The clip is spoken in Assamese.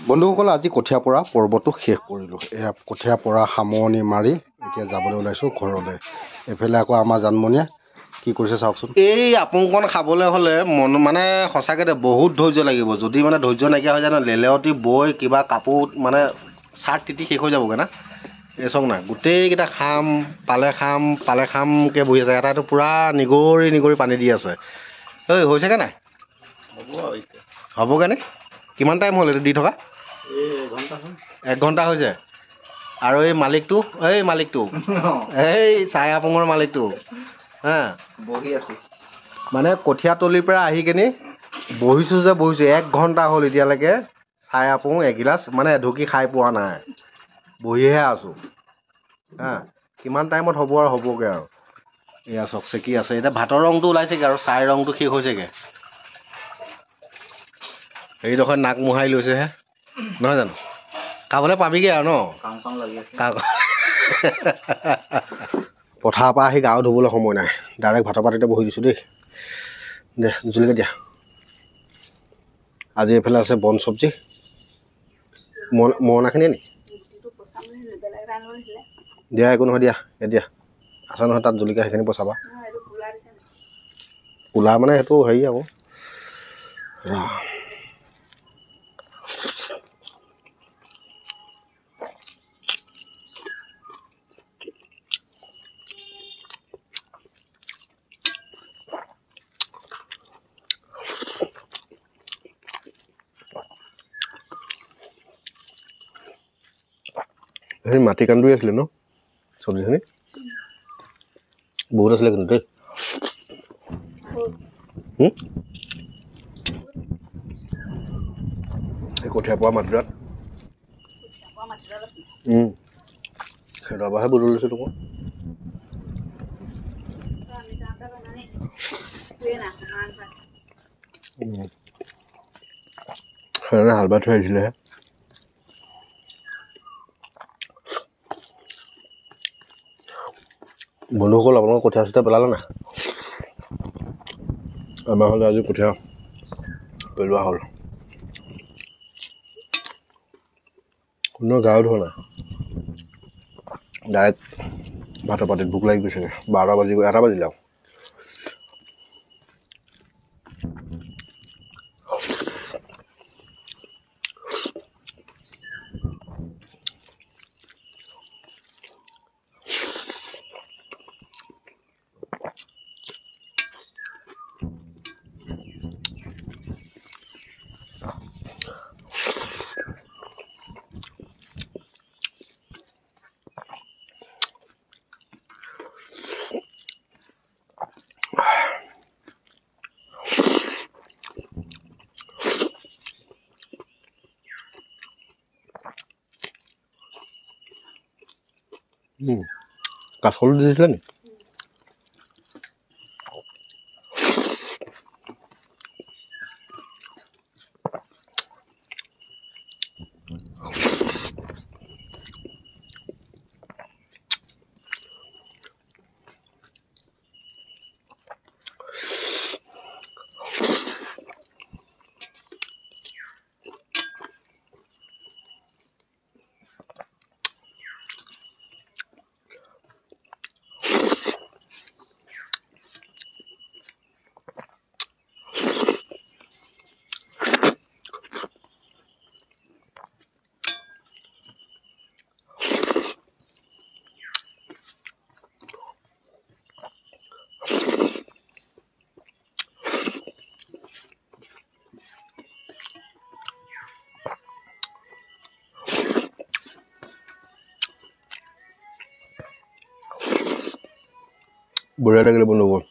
বন্ধুসকল আজি কঠীয়া পৰা পৰ্বটো শেষ কৰিলোঁ। এয়া কঠীয়া পৰা সামৰণি মাৰি এতিয়া যাবলৈ ওলাইছোঁ ঘৰলৈ। এইফালে আকৌ আমাৰ জানমণিয়ে কি কৰিছে চাওকচোন। এই আপোংকণ খাবলৈ হ'লে মানে সঁচাকৈ দে বহুত ধৈৰ্য লাগিব। যদি মানে ধৈৰ্য নাইকিয়া হৈ যায় ন, লেলেৱতি বৈ কিবা কাপোৰ মানে চাৰ্ট তিতি শেষ হৈ যাবগৈ না। এই চাওক না, গোটেইকেইটা পালে খামকৈ বহি আছে। এটাইতো পূৰা নিগৰি পানী দি আছে। ঐ হৈছেগৈ নাই? হ'বগৈনে? কিমান টাইম হ'ল এইটো দি থকা? 1 ঘণ্টা হৈছে। আৰু এই মালিকটো এই চাই আপুঙৰ মালিকটো হা বহি আছো মানে কঠীয়াতলিৰ পৰা আহি কিনি বহিছোঁ 1 ঘণ্টা হ'ল এতিয়ালৈকে। চাই আপুং এগিলাচ মানে এঢুকি খাই পোৱা নাই, বহিহে আছোঁ হা। কিমান টাইমত হ'ব আৰু হ'বগৈ আৰু। এয়া চাওক চেকি আছে। এতিয়া ভাতৰ ৰংটো ওলাইছেগৈ আৰু চাই ৰংটো শেষ হৈছেগৈ। এইডোখৰ নাক মোহাৰি লৈছেহে নহয় জানো? খাবলৈ পাবিগৈ আৰু ন? পথাৰৰ পৰা আহি গাও ধুবলৈ সময় নাই, ডাইৰেক্ট ভাতৰ পাততে বহি দিছোঁ দেই। দে জুলিকে দিয়া। আজি এইফালে আছে বন চব্জি। মৰণাখিনিয়ে নি দিয়া? একো নহয় দিয়া, দিয়া আছে নহয় তাত জলকীয়া, সেইখিনি পচাবা। কোলা মানে সেইটো হেৰি আকৌ সেই মাটি কান্দুৰি আছিলে ন চব্জিখিনি? বহুত আছিলে কিন্তু দেই। এই কঠীয়া পৰা মাটিডৰাত সেইডৰা পৰাহে বুটলি লৈছোঁ তোক। সেইদৰে হাল বাই থৈ আহিছিলেহে। বন্ধুসকল আপোনালোকৰ কঠীয়া চঠীয়া পেলালে নাই? আমাৰ হ'লে আজি কঠীয়া পেলোৱা হ'ল। কোনো গাও ধোৱা নাই, ডাইৰেক্ট ভাতৰ পাতিত ভোক লাগি গৈছেগৈ। 1 বাজিলে আৰু। কাঁচকলো দিছিলে নি? বঢ়িয়া লাগিলে বন্ধুসকল।